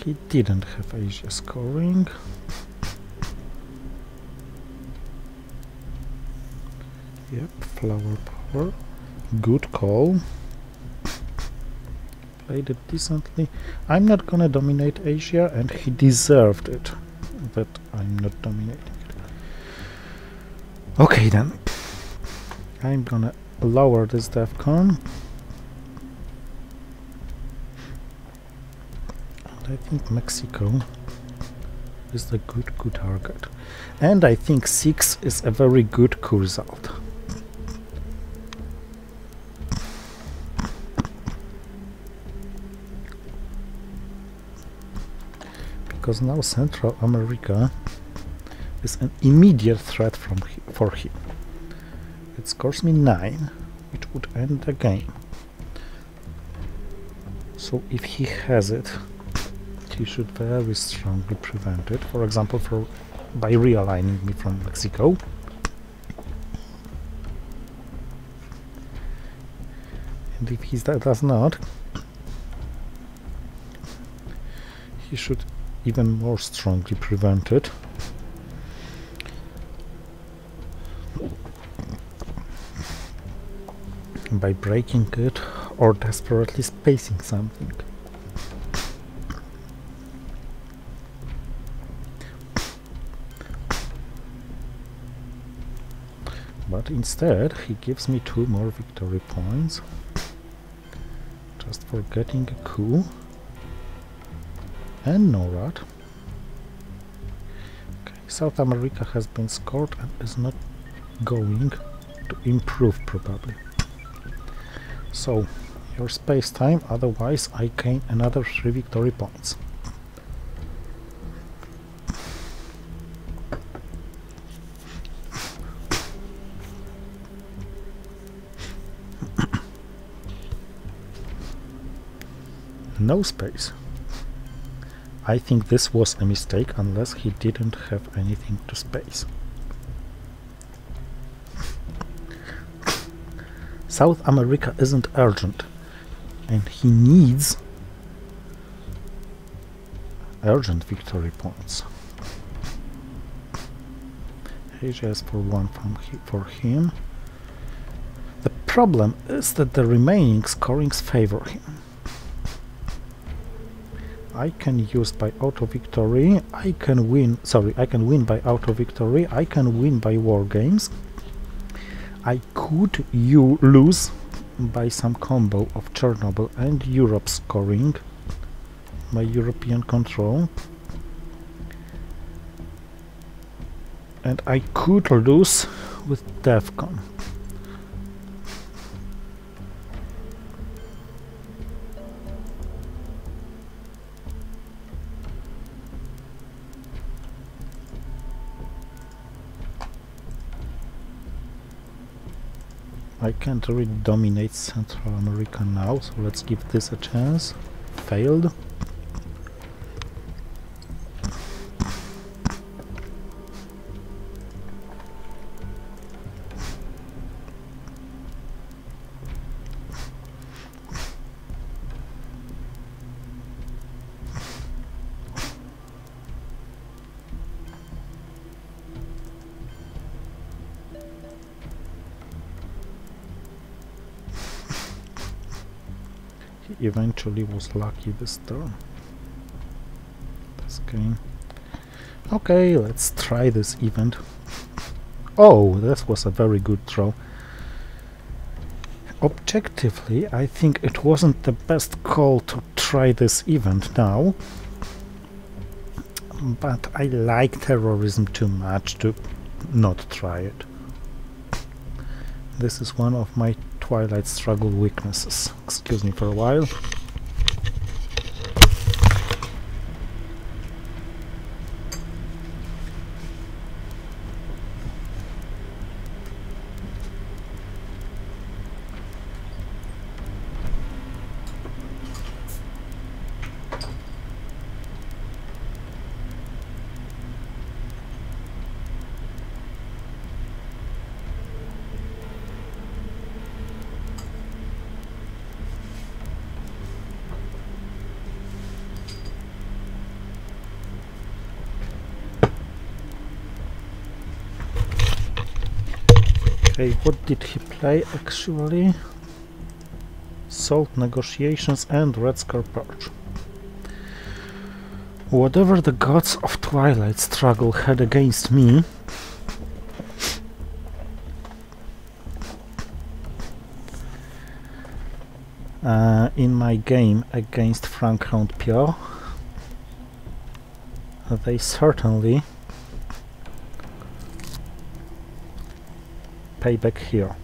He didn't have Asia scoring. Yep, flower power. Good call. Played it decently. I'm not gonna dominate Asia, and he deserved it, but I'm not dominating it. Okay then. I'm gonna lower this DEFCON. I think Mexico is the good target, and I think 6 is a very good coup result. Because now Central America is an immediate threat for him. It scores me 9, which would end the game. So if he has it, he should very strongly prevent it, for example by realigning me from Mexico. And if he does not, he should even more strongly prevent it. By breaking it or desperately spacing something. But instead he gives me 2 more victory points just for getting a coup and NORAD. Okay, South America has been scored and is not going. to improve probably. So, your space time, otherwise I gain another 3 victory points. No space. I think this was a mistake, unless he didn't have anything to space. South America isn't urgent, and he needs urgent victory points. Asia is for 1 for him. The problem is that the remaining scorings favor him. I can use by auto victory, I can win by auto victory, I can win by war games. I could lose by some combo of Chernobyl and Europe scoring, by European control. And I could lose with DEFCON. I can't really dominate Central America now, so let's give this a chance. Failed. Eventually was lucky this turn. This game. Okay, let's try this event. Oh, this was a very good throw. Objectively, I think it wasn't the best call to try this event now, but I like terrorism too much to not try it. This is one of my Twilight Struggle weaknesses. Excuse me for a while. Okay, what did he play actually? Salt negotiations and Red Scare Purge. Whatever the gods of Twilight Struggle had against me, in my game against Frank Pierre, they certainly pay back here.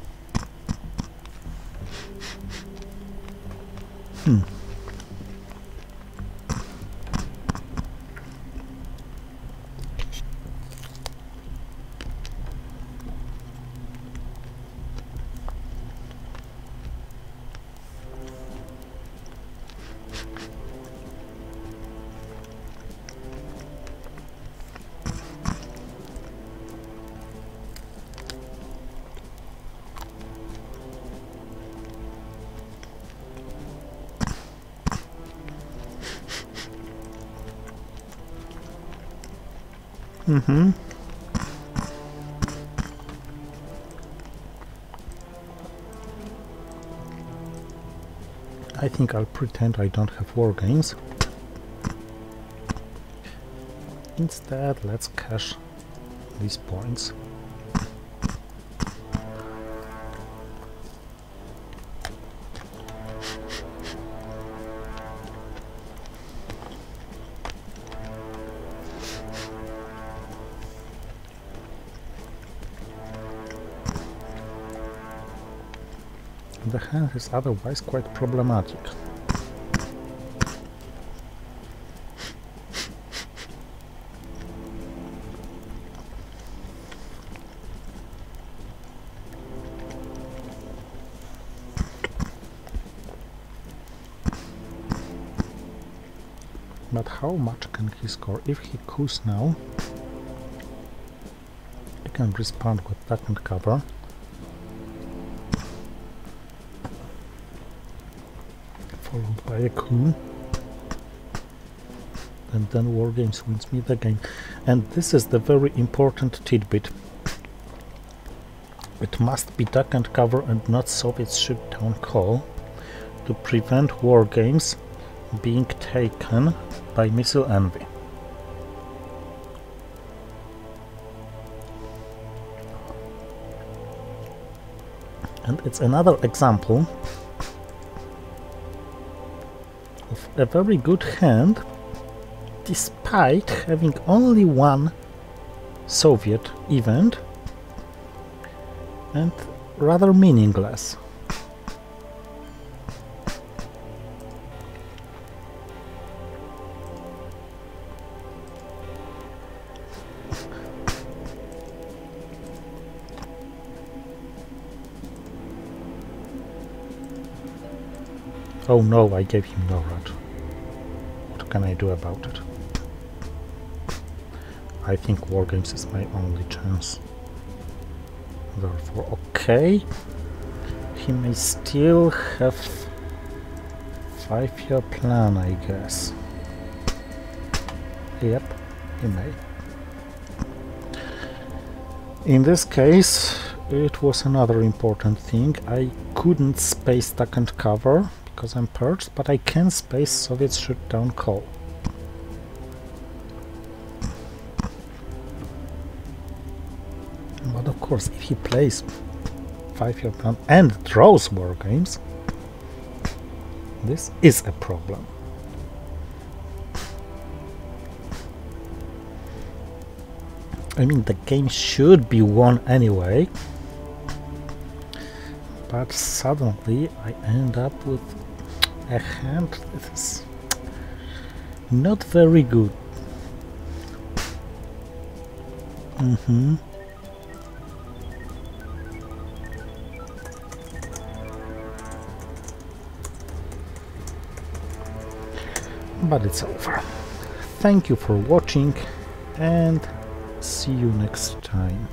I think I'll pretend I don't have war games. Instead, let's cash these points. The hand is otherwise quite problematic. But how much can he score? If he coups now, he can respond with duck and cover. Followed by a coup. And then Wargames wins me the game. And this is the very important tidbit. It must be duck and cover and not Soviet shoot-down call to prevent Wargames being taken by missile envy. And it's another example of a very good hand despite having only one Soviet event and rather meaningless. Oh no, I gave him no red. What can I do about it? I think Wargames is my only chance. Therefore, okay. He may still have 5-year plan, I guess. Yep, he may. In this case, it was another important thing. I couldn't space duck and cover because I'm perched, but I can space Soviet shoot-down call. But of course, if he plays 5-year plan and draws Wargames, this is a problem. I mean, the game should be won anyway, but suddenly I end up with a hand that is not very good. But it's over. Thank you for watching and see you next time.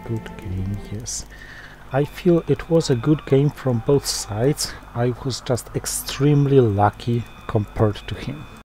Good game, yes. I feel it was a good game from both sides. I was just extremely lucky compared to him.